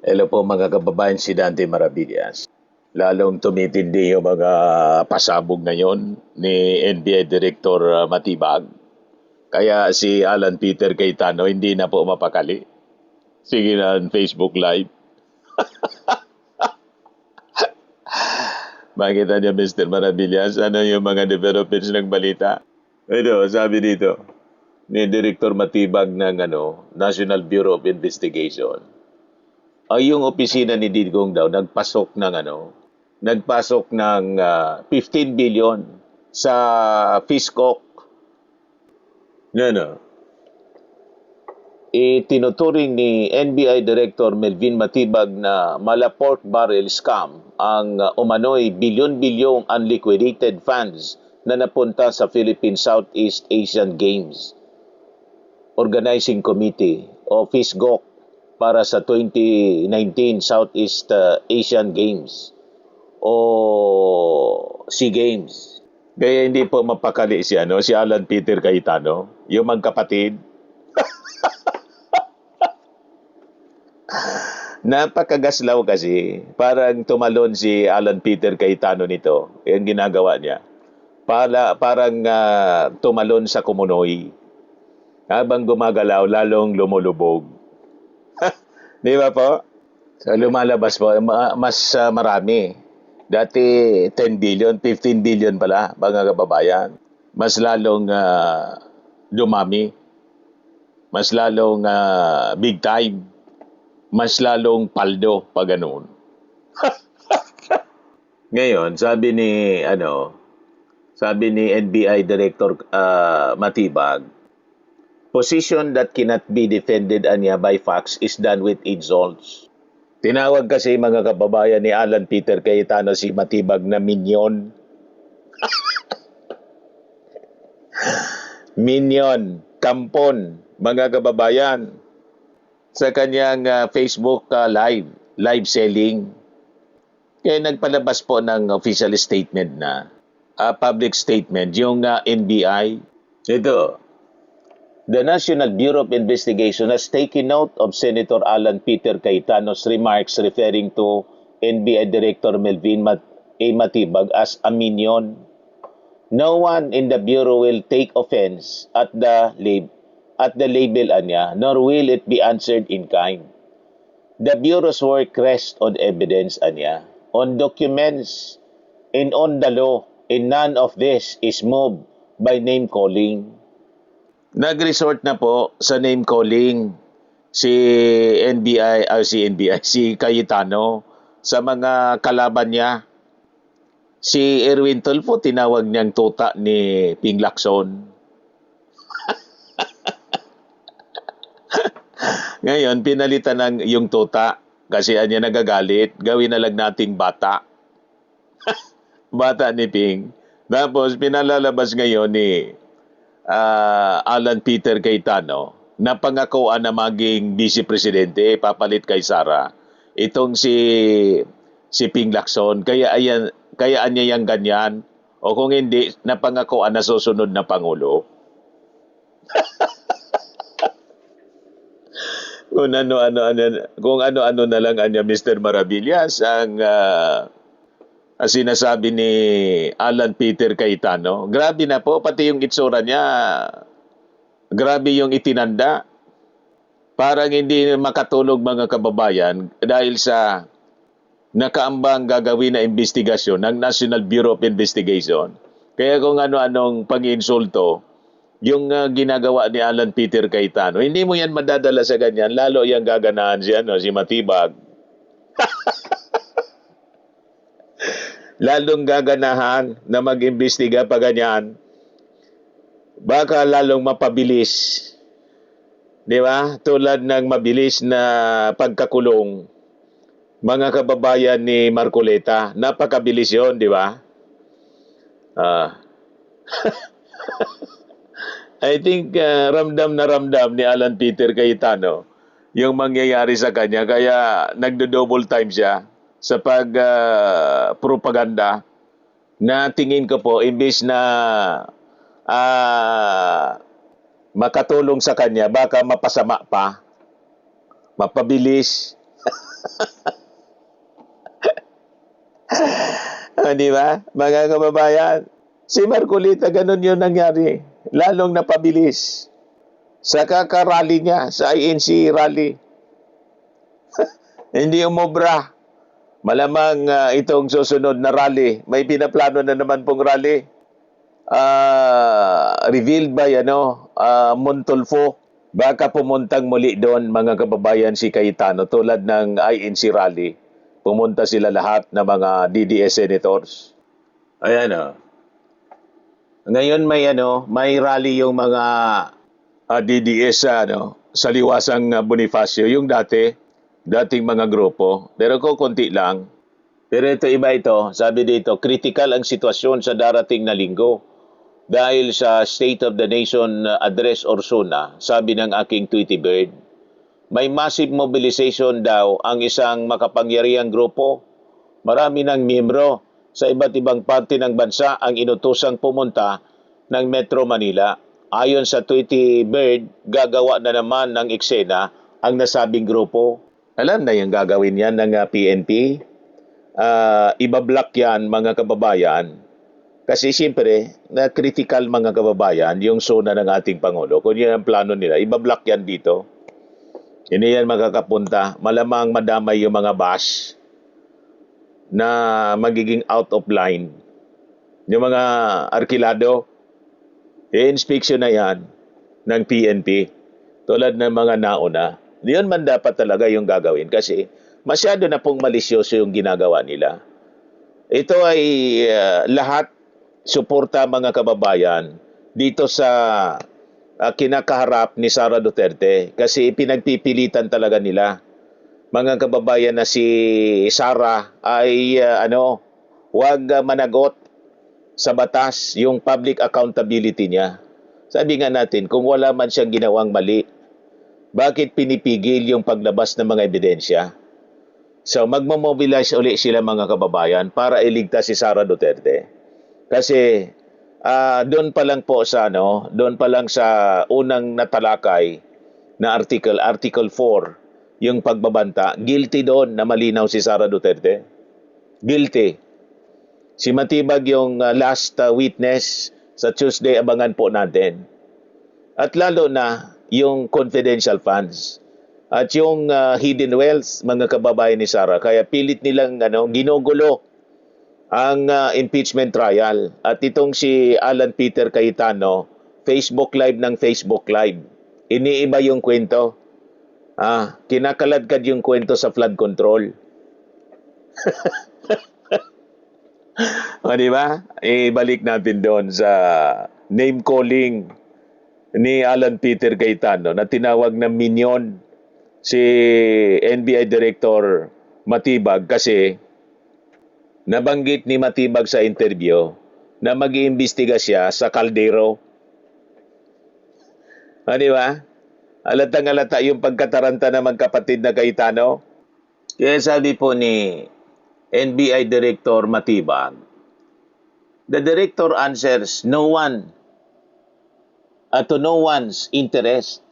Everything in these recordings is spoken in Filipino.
Hello po mga kababayan, si Dante Maravillas. Lalong tumitindi yung mga pasabog ngayon ni NBI Director Matibag. Kaya si Alan Peter Cayetano hindi na po mapakali. Sige na Facebook Live. Makita niyo Mr. Maravillas, ano yung mga developments ng balita? Ito, sabi dito ni Director Matibag ng National Bureau of Investigation. Ay yung opisina ni Digong daw nagpasok ng 15 billion sa Fiscoc. Ano? Itinuturing ni NBI Director Melvin Matibag na mala pork barrel scam ang umano'y bilyon-bilyong unliquidated funds na napunta sa Philippine Southeast Asian Games Organizing Committee o FISGOC para sa 2019 Southeast Asian Games o SEA Games. Kaya hindi po mapakali si Alan Peter Cayetano, yung magkapatid. Napakagaslaw kasi. Parang tumalon si Alan Peter Cayetano nito. Yung ginagawa niya. Parang tumalon sa kumunoy. Habang gumagalaw, lalong lumulubog. Di ba po? So, lumalabas po, mas marami. Dati 10 billion, 15 billion pala, mga kababayan. Mas lalong dumami. Mas lalong big time. Mas lalong paldo pag ganoon. Ngayon, sabi ni NBI Director Matibag, position that cannot be defended anya by facts is done with insults. Tinawag kasi mga kababayan ni Alan Peter Cayetano si Matibag na minion. Minion, kampon, mga kababayan. Sa kanyang Facebook live selling. Kaya nagpalabas po ng official statement na, public statement, yung NBI. Ito, the National Bureau of Investigation has taken note of Senator Alan Peter Cayetano's remarks referring to NBI Director Melvin Matibag as a minion. No one in the Bureau will take offense at the label anya, nor will it be answered in kind. The Bureau's work rests on evidence anya, on documents, and on the law, and none of this is moved by name-calling. Nag-resort na po sa name-calling si Cayetano sa mga kalaban niya. Si Erwin Tulfo, tinawag niyang tuta ni Ping Lacson. Ngayon, pinalitan ng yung tuta kasi anya nagagalit. Gawin na lang nating bata. Bata ni Ping. Tapos, pinalalabas ngayon ni Alan Peter Cayetano na pangakuan na maging vice presidente, papalit kay Sara. Itong si Ping Lacson. Kaya anya yang ganyan. O kung hindi, napangakuan na susunod na Pangulo. Kung ano-ano na lang anya Mr. Maravillas ang sinasabi ni Alan Peter Cayetano. Grabe na po, pati yung itsura niya, grabe yung itinanda. Parang hindi makatulog mga kababayan dahil sa nakaambang gagawin na investigasyon ng National Bureau of Investigation. Kaya kung ano-anong pag-iinsulto, yung ginagawa ni Alan Peter Cayetano, hindi mo yan madadala sa ganyan, lalo yung gaganahan si Matibag. Lalong gaganahan na mag-imbestiga pa ganyan. Baka lalong mapabilis. Di ba? Tulad ng mabilis na pagkakulong mga kababayan ni Marcoleta. Napakabilis yun, di ba? I think ramdam na ramdam ni Alan Peter Cayetano yung mangyayari sa kanya. Kaya nagdo-double time siya sa pag-propaganda na tingin ko po, imbis na makatulong sa kanya, baka mapasama pa, mapabilis. Di ba? Mga kababayan, si Marcolita ganun yung nangyari. Lalong napabilis sa kakarally niya, sa INC rally. Hindi umobra. Malamang itong susunod na rally, may pinaplano na naman pong rally. Revealed by Montulfo. Baka pumuntang muli doon mga kababayan si Cayetano tulad ng INC rally. Pumunta sila lahat ng mga DDS senators. Ayan o. Ngayon may rally yung mga DDS sa liwasang Bonifacio, yung dating mga grupo. Pero konti lang. Pero ito, sabi dito, critical ang sitwasyon sa darating na linggo. Dahil sa State of the Nation address or SONA, sabi ng aking Tweety Bird, may massive mobilization daw ang isang makapangyarihang grupo. Marami ng miyembro sa iba't ibang parte ng bansa ang inutusang pumunta ng Metro Manila. Ayon sa Tweety Bird, gagawa na naman ng eksena ang nasabing grupo. Alam na yung gagawin yan ng PNP. Ibablock yan mga kababayan. Kasi siyempre, na critical mga kababayan, yung SONA ng ating Pangulo. Kung yan ang plano nila, ibablock yan dito. Hindi yan makakapunta. Malamang madamay yung mga bus na magiging out of line. Yung mga arkilado, i-inspection na yan ng PNP. Tulad ng mga nauna. Yun man dapat talaga yung gagawin kasi masyado na pong malisyoso yung ginagawa nila. Ito ay lahat suporta mga kababayan dito sa kinakaharap ni Sara Duterte kasi pinagpipilitan talaga nila mga kababayan na si Sara ay wag managot sa batas yung public accountability niya. Sabi nga natin, kung wala man siyang ginawang mali, bakit pinipigil yung paglabas ng mga ebidensya? So magmo-mobilize uli sila mga kababayan para iligtas si Sara Duterte. Kasi doon pa lang po doon pa lang sa unang natalakay na article 4, yung pagbabanta, guilty doon na malinaw si Sara Duterte. Guilty. Si Matibag yung last witness sa Tuesday, abangan po natin. At lalo na yung confidential funds at yung hidden wealth mga kababayan ni Sara. Kaya pilit nilang ginugulo ang impeachment trial. At itong si Alan Peter Cayetano, Facebook Live ng Facebook Live. Iniiba yung kwento. Kinakaladkad yung kwento sa flood control. Di ba? Ibalik natin doon sa name calling ni Alan Peter Cayetano na tinawag na minion si NBI Director Matibag kasi nabanggit ni Matibag sa interview na mag-iimbestiga siya sa kaldero. Di ba? Alatang-alata yung pagkataranta ng magkapatid na Cayetano. Kaya sabi po ni NBI Director Matibag, the director answers no one's interest,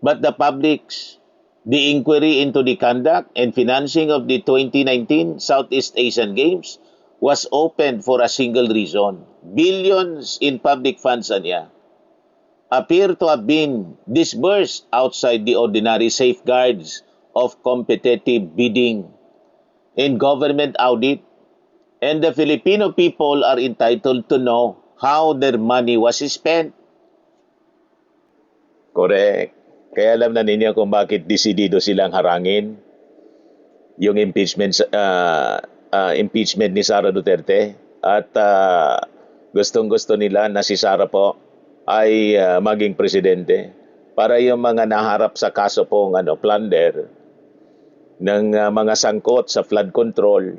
but the public's. The inquiry into the conduct and financing of the 2019 Southeast Asian Games was opened for a single reason. Billions in public funds appear to have been disbursed outside the ordinary safeguards of competitive bidding and government audit, and the Filipino people are entitled to know how their money was spent. Correct. Kaya alam na ninyo kung bakit desidido silang harangin yung impeachment ni Sara Duterte. At gustong-gusto nila na si Sara po ay maging presidente. Para yung mga naharap sa kaso pong plunder ng mga sangkot sa flood control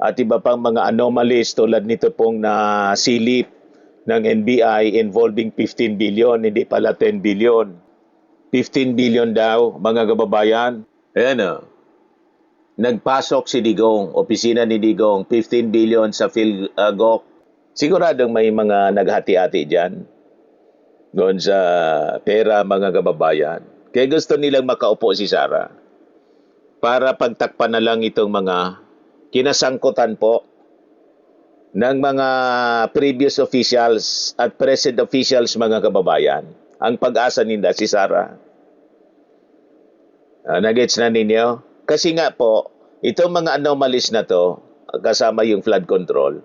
at iba pang mga anomalies tulad nito pong nasilip ng NBI involving 15 billion, hindi pala 10 billion. 15 billion daw, mga kababayan. Ayan nagpasok si Digong, opisina ni Digong, 15 billion sa PhilGoc. Siguradong may mga naghati-hati dyan. Doon sa pera, mga kababayan. Kaya gusto nilang makaupo si Sara. para pagtakpan na lang itong mga kinasangkutan po ng mga previous officials at present officials, mga kababayan. Ang pag-asa ninda si Sara. Nagets na ninyo? Kasi nga po, itong mga anomalies na to, kasama yung flood control,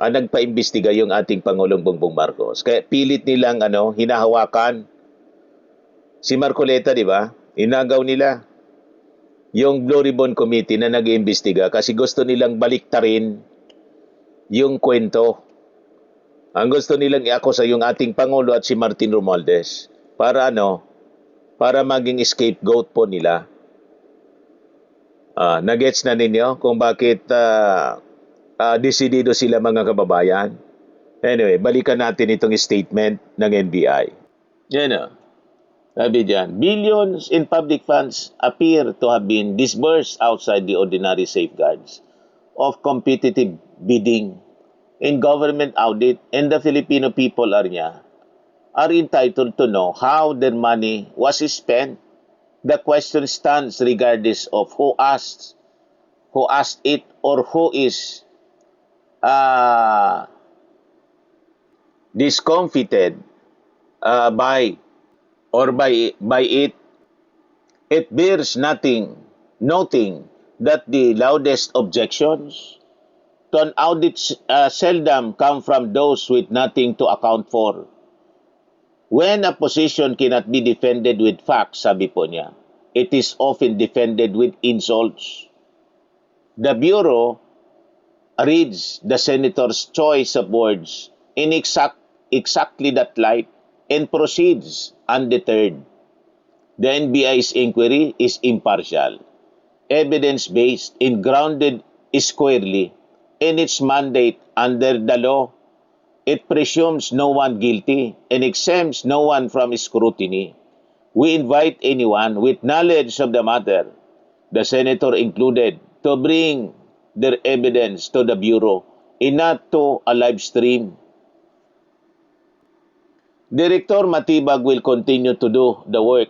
nagpaimbestiga yung ating Pangulong Bongbong Marcos. Kaya pilit nilang hinahawakan si Marcoleta, di ba? Inagaw nila yung Blue Ribbon Committee na nag-iimbestiga kasi gusto nilang baliktarin yung kwento. Ang gusto nilang iakusa yung ating Pangulo at si Martin Romualdez para para maging scapegoat po nila. Nagets na ninyo kung bakit desidido sila, mga kababayan? Anyway, balikan natin itong statement ng NBI. Yan o. Sabi diyan, billions in public funds appear to have been disbursed outside the ordinary safeguards of competitive bidding in government audit, and the Filipino people are entitled to know how their money was spent. The question stands regardless of who asked it, or who is discomfited by it. It bears noting that the loudest objections to an audit seldom come from those with nothing to account for. When a position cannot be defended with facts, sabi po niya, it is often defended with insults. The Bureau reads the Senator's choice of words in exactly that light and proceeds undeterred. The NBI's inquiry is impartial, evidence-based, and grounded squarely in its mandate under the law. It presumes no one guilty and exempts no one from scrutiny. We invite anyone with knowledge of the matter, the Senator included, to bring their evidence to the Bureau and not to a live stream. Director Matibag will continue to do the work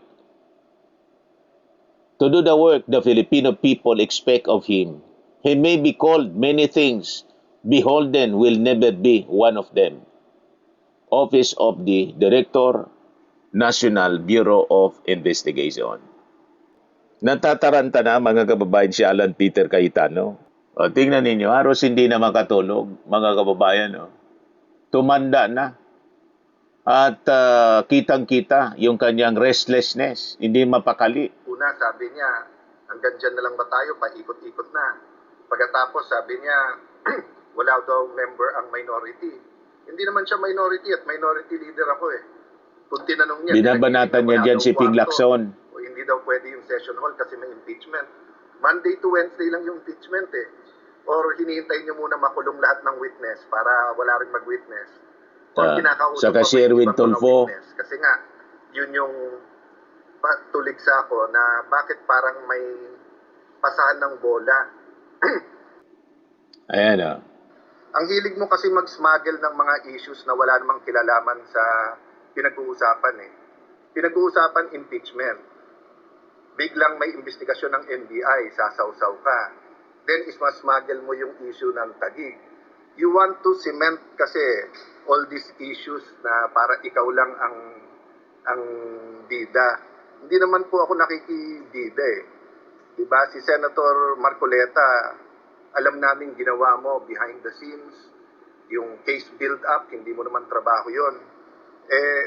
the Filipino people expect of him. He may be called many things. Beholden will never be one of them. Office of the Director, National Bureau of Investigation. Natataranta na, mga kababayan, si Alan Peter Cayetano. Tingnan ninyo, halos hindi na makatulog, mga kababayan. Tumanda na. At kitang-kita yung kanyang restlessness, hindi mapakali. Una, sabi niya, hanggang dyan na lang ba tayo, paikot-ikot na. Pagkatapos, sabi niya, wala daw member ang minority. Hindi naman siya minority at minority leader ako eh. Kung tinanong niya, binabanatan niya dyan si Ping Lacson. O hindi daw pwede yung session hall kasi may impeachment. Monday to Wednesday lang yung impeachment eh. Or hinihintay niyo muna makulong lahat ng witness para wala rin mag-witness. Or kinakausap Saka si Erwin Tulfo. Kasi nga, yun yung tulig sa ako na bakit parang may pasahan ng bola. Ayan. Ang hilig mo kasi mag-smuggle ng mga issues na wala namang kilalaman sa pinag-uusapan eh. Pinag-uusapan impeachment. Biglang may investigasyon ng NBI, sasawsaw ka. Then isma-smuggle mo yung issue ng Taguig. You want to cement kasi all these issues na para ikaw lang ang bida. Hindi naman po ako nakikibida eh. Diba? Si Senator Marcoleta, alam namin ginawa mo behind the scenes, yung case build-up, hindi mo naman trabaho yon.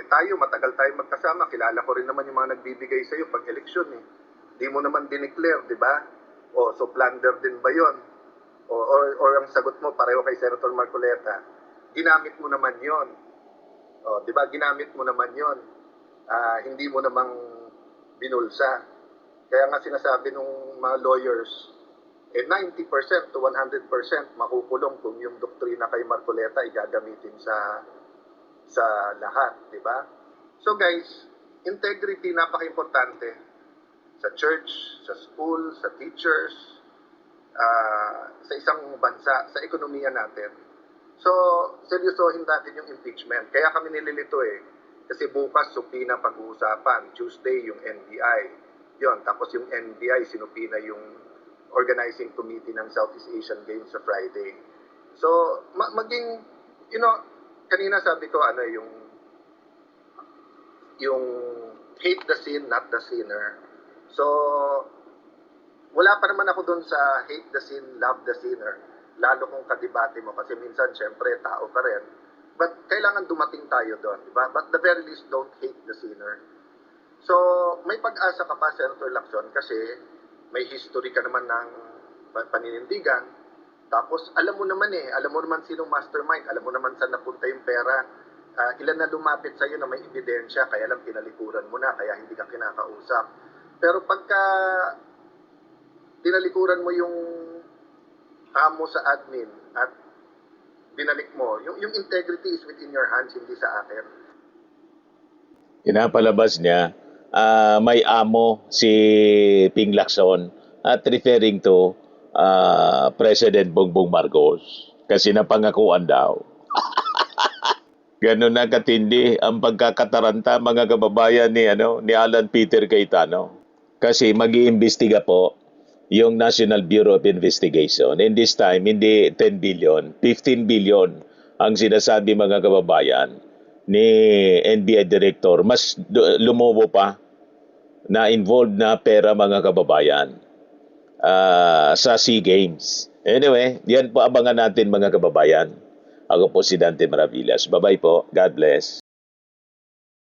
Tayo, matagal tayo magkasama. Kilala ko rin naman yung mga nagbibigay sa'yo pag eleksyon eh. Di mo naman dineclare, di ba? So plunder din ba yon? Or ang sagot mo, pareho kay Senator Marcoleta, ginamit mo naman yon. Di ba? Ginamit mo naman yon. Hindi mo namang binulsa. Kaya nga sinasabi ng mga lawyers, 90% to 100% makukulong kung yung doktrina kay Marcoleta igagamitin sa lahat, di ba? So guys, integrity napaka-importante sa church, sa school, sa teachers, sa isang bansa, sa ekonomiya natin. So, seryosohin natin yung impeachment. Kaya kami nililito eh. Kasi bukas, supina pag-uusapan. Tuesday, yung NBI. Yon, tapos yung NBI, sinupina yung organizing committee ng Southeast Asian Games sa Friday. So, maging, you know, kanina sabi ko, yung hate the sin, not the sinner. So, wala pa naman ako doon sa hate the sin, love the sinner. Lalo kung kadebate mo kasi minsan, syempre, tao pa rin. But kailangan dumating tayo doon, di ba? But the very least, don't hate the sinner. So, may pag-asa ka pa, Senator Lacson, kasi may history ka naman ng paninindigan. Tapos, alam mo naman sinong mastermind, alam mo naman saan napunta yung pera. Ilan na lumapit sa'yo na may ebidensya, kaya lang tinalikuran mo na, kaya hindi ka kinakausap. Pero pagka tinalikuran mo yung amo sa admin at binalik mo, yung integrity is within your hands, hindi sa akin. Pinapalabas niya, may amo si Ping Lacson at referring to President Bongbong Marcos kasi napangakuan daw. Ganun na katindi ang pagkakataranta mga kababayan ni Alan Peter Cayetano. Kasi mag-iimbestiga po yung National Bureau of Investigation. And this time, hindi 10 billion, 15 billion ang sinasabi mga kababayan ni NBI Director. Mas lumobo pa na involved na pera mga kababayan sa SEA Games. Anyway, yan po abangan natin mga kababayan. Ako po si Dante Maravillas. Bye-bye po. God bless.